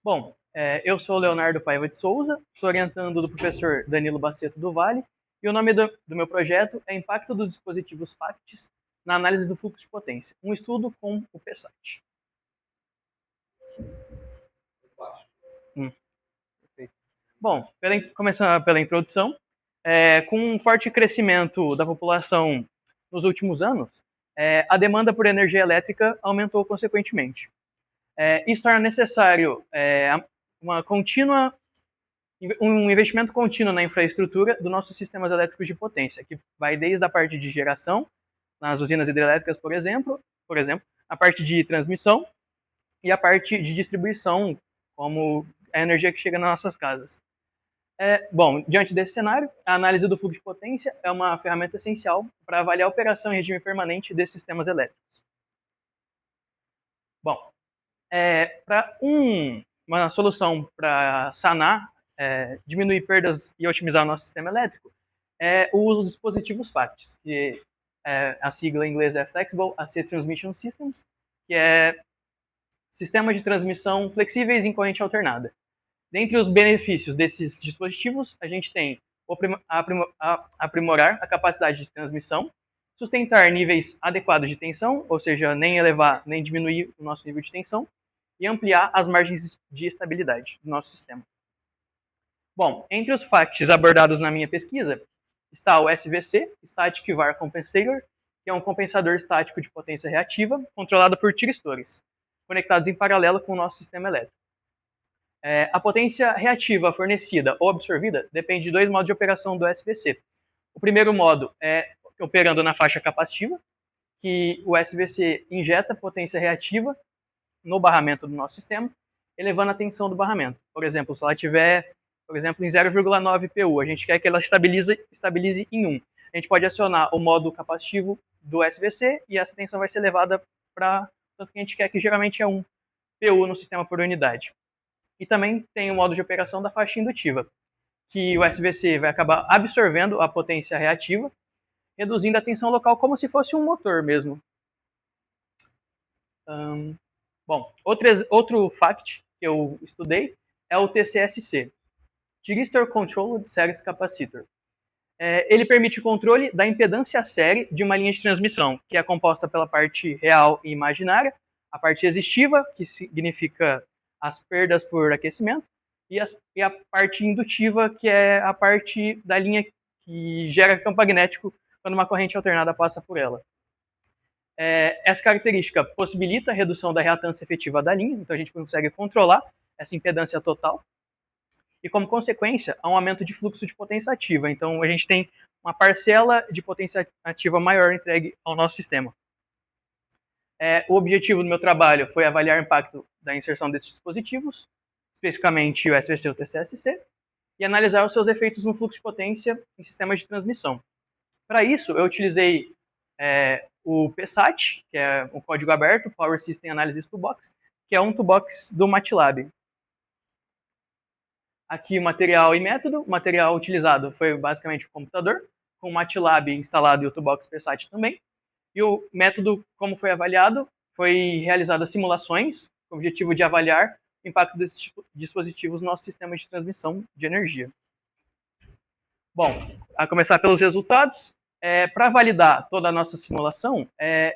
Bom, eu sou o Leonardo Paiva de Souza, sou orientando do professor Danilo Baceto do Vale, e o nome do meu projeto é Impacto dos Dispositivos FACTs na Análise do Fluxo de Potência, um estudo com o PSAT. Perfeito. Bom, começando pela introdução, com um forte crescimento da população nos últimos anos, a demanda por energia elétrica aumentou consequentemente. Isso torna necessário um investimento contínuo na infraestrutura dos nossos sistemas elétricos de potência, que vai desde a parte de geração, nas usinas hidrelétricas, por exemplo, a parte de transmissão e a parte de distribuição, como a energia que chega nas nossas casas. Bom, diante desse cenário, a análise do fluxo de potência é uma ferramenta essencial para avaliar a operação em regime permanente desses sistemas elétricos. Bom, para uma solução para sanar, diminuir perdas e otimizar o nosso sistema elétrico, é o uso dos dispositivos FACTs, que a sigla em inglês é Flexible Asset Transmission Systems, que é sistemas de transmissão flexíveis em corrente alternada. Dentre os benefícios desses dispositivos, a gente tem aprimorar a capacidade de transmissão, sustentar níveis adequados de tensão, ou seja, nem elevar nem diminuir o nosso nível de tensão, e ampliar as margens de estabilidade do nosso sistema. Bom, entre os FACTs abordados na minha pesquisa, está o SVC, Static VAR Compensator, que é um compensador estático de potência reativa, controlado por tiristores, conectados em paralelo com o nosso sistema elétrico. A potência reativa fornecida ou absorvida depende de dois modos de operação do SVC. O primeiro modo é operando na faixa capacitiva, que o SVC injeta potência reativa no barramento do nosso sistema, elevando a tensão do barramento. Por exemplo, se ela estiver, em 0,9 PU, a gente quer que ela estabilize em 1. A gente pode acionar o modo capacitivo do SVC e essa tensão vai ser elevada para tanto que a gente quer, que geralmente é 1 PU no sistema por unidade. E também tem o modo de operação da faixa indutiva, que o SVC vai acabar absorvendo a potência reativa, reduzindo a tensão local como se fosse um motor mesmo. Bom, outro FACT que eu estudei é o TCSC, Thyristor Controlled Series Capacitor. Ele permite o controle da impedância série de uma linha de transmissão, que é composta pela parte real e imaginária, a parte resistiva, que significa as perdas por aquecimento, e a parte indutiva, que é a parte da linha que gera campo magnético quando uma corrente alternada passa por ela. Essa característica possibilita a redução da reatância efetiva da linha, então a gente consegue controlar essa impedância total, e como consequência, há um aumento de fluxo de potência ativa, então a gente tem uma parcela de potência ativa maior entregue ao nosso sistema. O objetivo do meu trabalho foi avaliar o impacto da inserção desses dispositivos, especificamente o SVC e o TCSC, e analisar os seus efeitos no fluxo de potência em sistemas de transmissão. Para isso, eu utilizei o PSAT, que é um código aberto, Power System Analysis Toolbox, que é um toolbox do MATLAB. Aqui o material e método. O material utilizado foi basicamente o computador, com o MATLAB instalado e o toolbox PSAT também. E o método, como foi avaliado, foi realizadas simulações com o objetivo de avaliar o impacto desses dispositivos no nosso sistema de transmissão de energia. Bom, a começar pelos resultados, para validar toda a nossa simulação,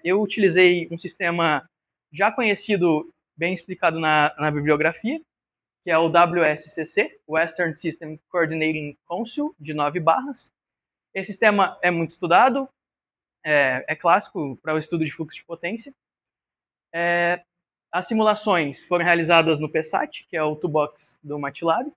eu utilizei um sistema já conhecido, bem explicado na bibliografia, que é o WSCC, Western System Coordinating Council, de 9 barras. Esse sistema é muito estudado, é clássico para o estudo de fluxo de potência. As simulações foram realizadas no PSAT, que é o toolbox do MATLAB,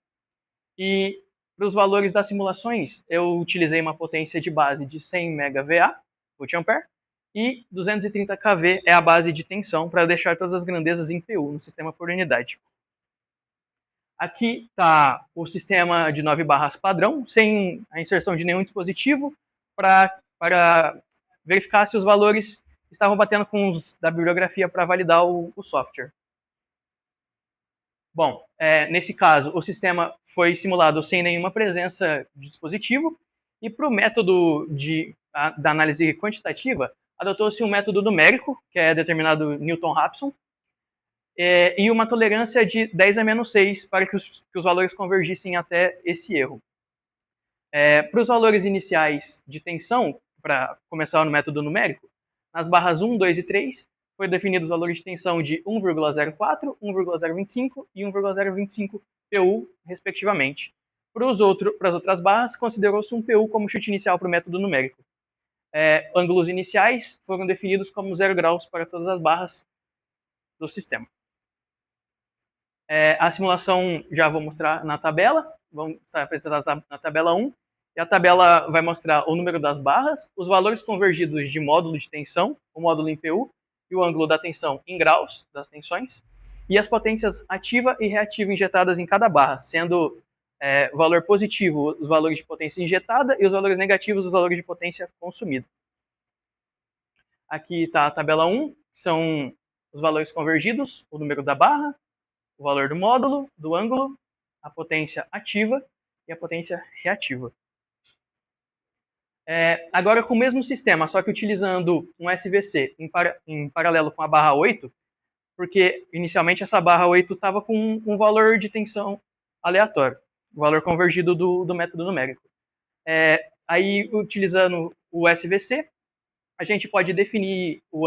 e para os valores das simulações, eu utilizei uma potência de base de 100 MVA, volt-ampere, e 230 kV é a base de tensão para deixar todas as grandezas em PU no sistema por unidade. Aqui está o sistema de 9 barras padrão, sem a inserção de nenhum dispositivo, para verificar se os valores estavam batendo com os da bibliografia para validar o software. Bom, nesse caso, o sistema foi simulado sem nenhuma presença de dispositivo, e para o método da análise quantitativa, adotou-se um método numérico, que é determinado Newton-Raphson. e uma tolerância de 10 a menos 6 para que os valores convergissem até esse erro. Para os valores iniciais de tensão, para começar no método numérico, nas barras 1, 2 e 3, foi definido os valores de tensão de 1,04, 1,025 e 1,025 PU, respectivamente. Para as outras barras, considerou-se um PU como chute inicial para o método numérico. Ângulos iniciais foram definidos como 0 graus para todas as barras do sistema. A simulação já vou mostrar na tabela, vão estar apresentadas na tabela 1, e a tabela vai mostrar o número das barras, os valores convergidos de módulo de tensão, o módulo em PU, e o ângulo da tensão em graus das tensões, e as potências ativa e reativa injetadas em cada barra, sendo valor positivo os valores de potência injetada e os valores negativos os valores de potência consumida. Aqui está a tabela 1, são os valores convergidos, o número da barra, o valor do módulo, do ângulo, a potência ativa e a potência reativa. Agora com o mesmo sistema, só que utilizando um SVC em paralelo com a barra 8, porque inicialmente essa barra 8 estava com um valor de tensão aleatório, o valor convergido do método numérico. Aí, utilizando o SVC, a gente pode definir o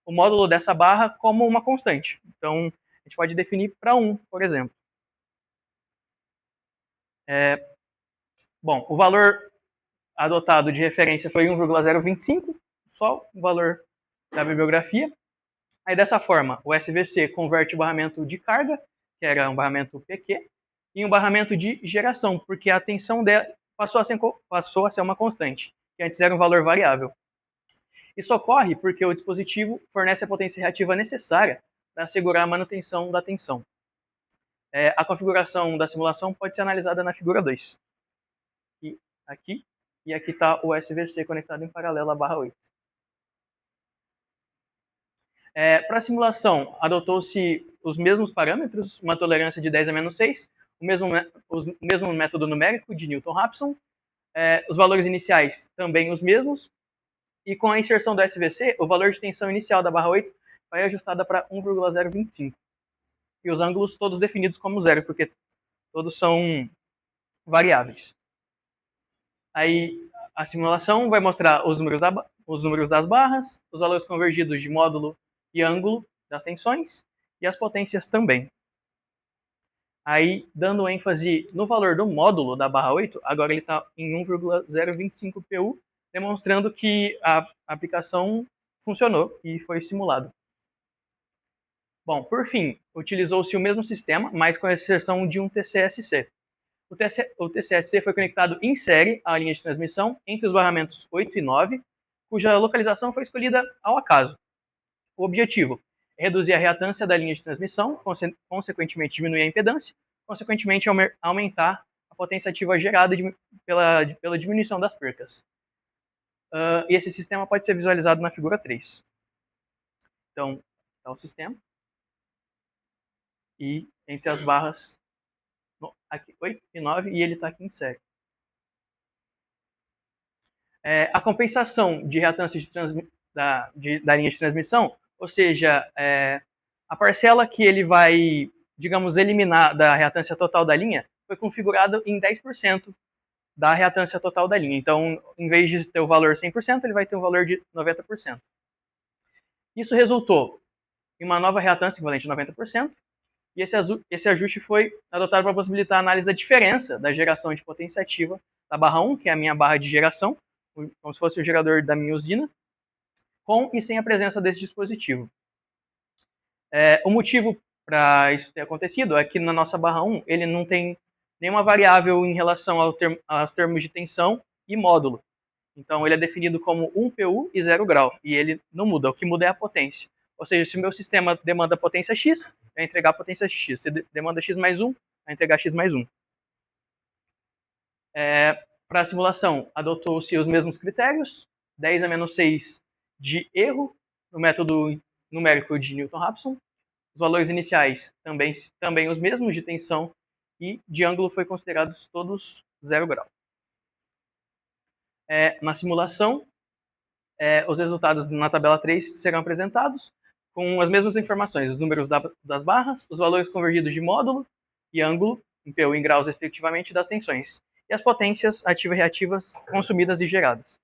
módulo dessa barra como uma constante. Então, a gente pode definir para 1, por exemplo. Bom, o valor adotado de referência foi 1,025, só o valor da bibliografia. Aí, dessa forma, o SVC converte o barramento de carga, que era um barramento PQ, em um barramento de geração, porque a tensão dela passou a ser uma constante, que antes era um valor variável. Isso ocorre porque o dispositivo fornece a potência reativa necessária para assegurar a manutenção da tensão. A configuração da simulação pode ser analisada na figura 2. Aqui está o SVC conectado em paralelo à barra 8. Para a simulação, adotou-se os mesmos parâmetros, uma tolerância de 10 a menos 6, o mesmo método numérico de Newton-Raphson, os valores iniciais também os mesmos, e com a inserção do SVC, o valor de tensão inicial da barra 8 vai ajustada para 1,025. E os ângulos todos definidos como zero, porque todos são variáveis. Aí a simulação vai mostrar os números das barras, os valores convergidos de módulo e ângulo das tensões, e as potências também. Aí, dando ênfase no valor do módulo da barra 8, agora ele está em 1,025 PU, demonstrando que a aplicação funcionou e foi simulado. Bom, por fim, utilizou-se o mesmo sistema, mas com a inserção de um TCSC. O TCSC foi conectado em série à linha de transmissão entre os barramentos 8 e 9, cuja localização foi escolhida ao acaso. O objetivo é reduzir a reatância da linha de transmissão, consequentemente diminuir a impedância, consequentemente aumentar a potência ativa gerada pela diminuição das percas. E esse sistema pode ser visualizado na figura 3. Então, está o sistema. E entre as barras aqui 8 e 9, e ele está aqui em série. A compensação de reatância da linha de transmissão, ou seja, a parcela que ele vai, digamos, eliminar da reatância total da linha, foi configurada em 10% da reatância total da linha. Então, em vez de ter o valor 100%, ele vai ter um valor de 90%. Isso resultou em uma nova reatância equivalente a 90%, e esse ajuste foi adotado para possibilitar a análise da diferença da geração de potência ativa da barra 1, que é a minha barra de geração, como se fosse o gerador da minha usina, com e sem a presença desse dispositivo. O motivo para isso ter acontecido é que na nossa barra 1 ele não tem nenhuma variável em relação aos termos de tensão e módulo. Então ele é definido como 1 PU e 0 grau, e ele não muda, o que muda é a potência. Ou seja, se o meu sistema demanda potência X, vai entregar potência X. Se demanda X mais 1, vai entregar X mais 1. Para a simulação, adotou-se os mesmos critérios, 10 a menos 6 de erro, no método numérico de Newton-Raphson. Os valores iniciais também os mesmos de tensão, e de ângulo foi considerados todos 0 grau. Na simulação, os resultados na tabela 3 serão apresentados. com as mesmas informações, os números das barras, os valores convergidos de módulo e ângulo, em PU em graus respectivamente, das tensões, e as potências ativas e reativas consumidas e geradas.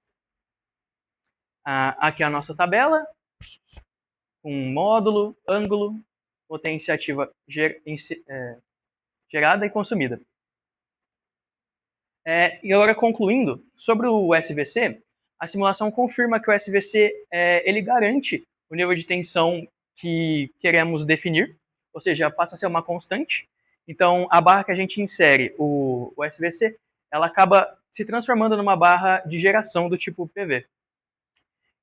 Aqui é a nossa tabela, com módulo, ângulo, potência ativa gerada e consumida. E agora, concluindo, sobre o SVC, a simulação confirma que o SVC ele garante o nível de tensão que queremos definir, ou seja, passa a ser uma constante. Então, a barra que a gente insere, o SVC, ela acaba se transformando numa barra de geração do tipo PV.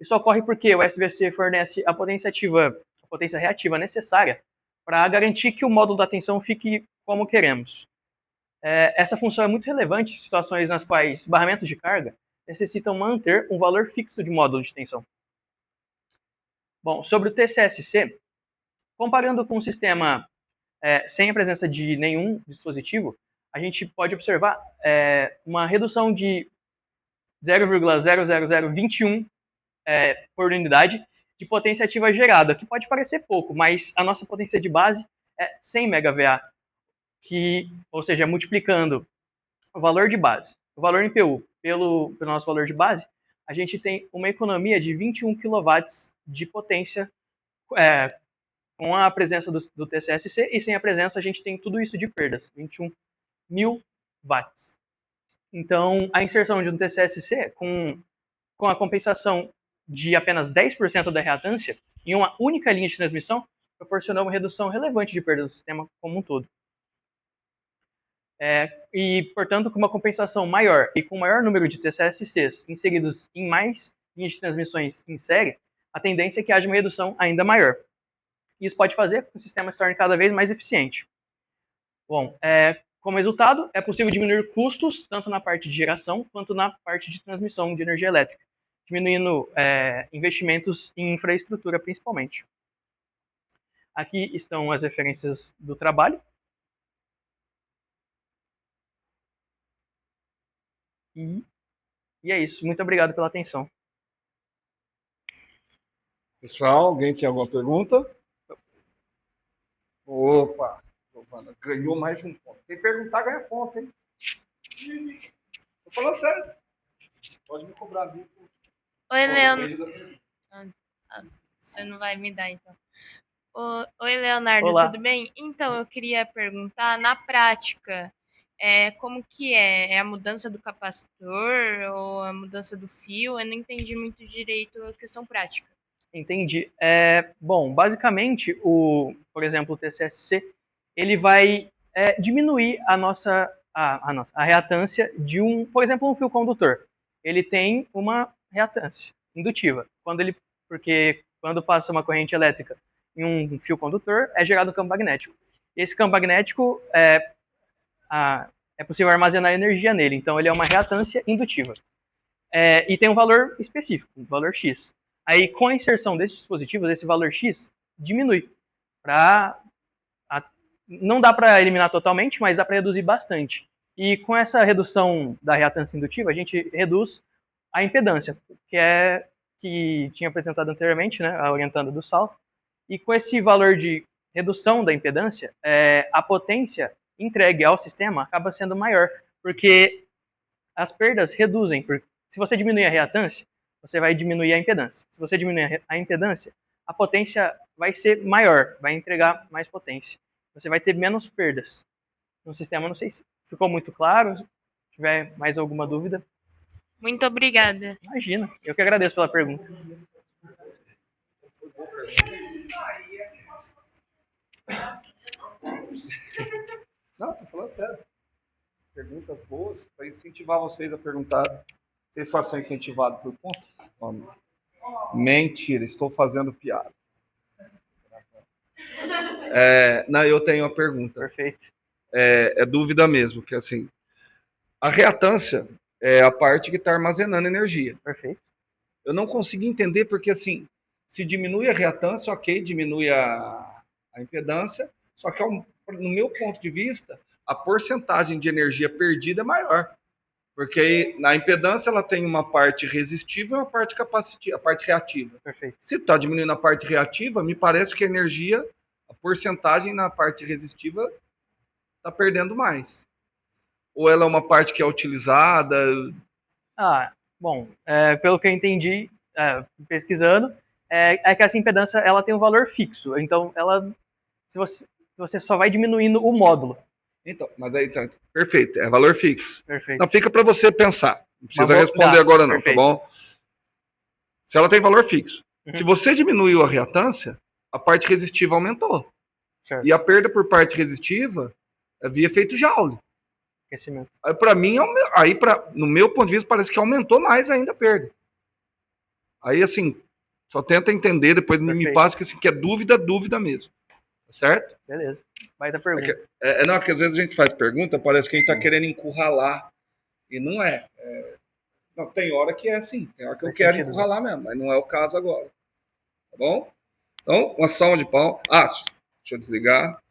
Isso ocorre porque o SVC fornece a potência reativa necessária para garantir que o módulo da tensão fique como queremos. Essa função é muito relevante em situações nas quais barramentos de carga necessitam manter um valor fixo de módulo de tensão. Bom, sobre o TCSC, comparando com um sistema sem a presença de nenhum dispositivo, a gente pode observar uma redução de 0,00021 por unidade de potência ativa gerada, que pode parecer pouco, mas a nossa potência de base é 100 MVA, ou seja, multiplicando o valor de base, o valor em PU pelo nosso valor de base, a gente tem uma economia de 21 kW de potência com a presença do TCSC, e sem a presença a gente tem tudo isso de perdas, 21.000 watts. Então, a inserção de um TCSC com a compensação de apenas 10% da reatância em uma única linha de transmissão proporcionou uma redução relevante de perdas do sistema como um todo. E, portanto, com uma compensação maior e com maior número de TCSCs inseridos em mais linhas de transmissões em série, a tendência é que haja uma redução ainda maior. Isso pode fazer com que o sistema se torne cada vez mais eficiente. Bom, como resultado, é possível diminuir custos tanto na parte de geração quanto na parte de transmissão de energia elétrica, diminuindo investimentos em infraestrutura principalmente. Aqui estão as referências do trabalho. E é isso. Muito obrigado pela atenção. Pessoal, alguém tem alguma pergunta? Opa, Giovana, ganhou mais um ponto. Quem perguntar ganha ponto, hein? Tô falando sério. Pode me cobrar, viu? Oi, Leonardo. Você não vai me dar, então. Oi, Leonardo, Olá. Tudo bem? Então, eu queria perguntar, na prática, como que é? É a mudança do capacitor ou a mudança do fio? Eu não entendi muito direito a questão prática. Entendi. Bom, basicamente, por exemplo, o TCSC, ele vai diminuir a reatância de por exemplo, um fio condutor. Ele tem uma reatância indutiva, porque quando passa uma corrente elétrica em um fio condutor, é gerado um campo magnético. Esse campo magnético é possível armazenar energia nele, então ele é uma reatância indutiva. E tem um valor específico, um valor X. Aí, com a inserção desses dispositivos, esse valor X diminui. Não dá para eliminar totalmente, mas dá para reduzir bastante. E com essa redução da reatância indutiva, a gente reduz a impedância, que tinha apresentado anteriormente, né, a orientanda do Sal. E com esse valor de redução da impedância, a potência entregue ao sistema acaba sendo maior, porque as perdas reduzem. Se você diminuir a reatância, você vai diminuir a impedância. Se você diminuir a impedância, a potência vai ser maior, vai entregar mais potência. Você vai ter menos perdas no sistema. Não sei se ficou muito claro. Se tiver mais alguma dúvida. Muito obrigada. Imagina. Eu que agradeço pela pergunta. Não, tô falando sério. Perguntas boas para incentivar vocês a perguntar. Vocês só são incentivados por ponto? Mentira, estou fazendo piada. Não, eu tenho uma pergunta. Perfeito. É dúvida mesmo, que assim, a reatância é a parte que está armazenando energia. Perfeito. Eu não consigo entender porque, assim, se diminui a reatância, ok, diminui a impedância, só que, no meu ponto de vista, a porcentagem de energia perdida é maior. Porque aí, na impedância ela tem uma parte resistiva e uma parte capacitiva, a parte reativa. Perfeito. Se está diminuindo a parte reativa, me parece que a energia, a porcentagem na parte resistiva está perdendo mais. Ou ela é uma parte que é utilizada? Bom, pelo que eu entendi, pesquisando, é que essa impedância ela tem um valor fixo. Então, se você só vai diminuindo o módulo. Então, mas aí tá. Perfeito, é valor fixo. Perfeito. Não, fica para você pensar. Não precisa Mas responder agora, não, perfeito. tá bom? Se ela tem valor fixo. Uhum. Se você diminuiu a reatância, a parte resistiva aumentou. Certo. E a perda por parte resistiva é via efeito Joule. Aquecimento. Aí, para mim, no meu ponto de vista, parece que aumentou mais ainda a perda. Aí, assim, só tenta entender, depois me passa que, assim, que é dúvida mesmo. Tá certo? Beleza. Vai dar pergunta. Não, porque às vezes a gente faz pergunta, parece que a gente tá querendo encurralar. E não é. Não, tem hora que é assim. Tem hora que eu quero encurralar mesmo, mas não é o caso agora. Tá bom? Então, uma salva de palmas. Deixa eu desligar.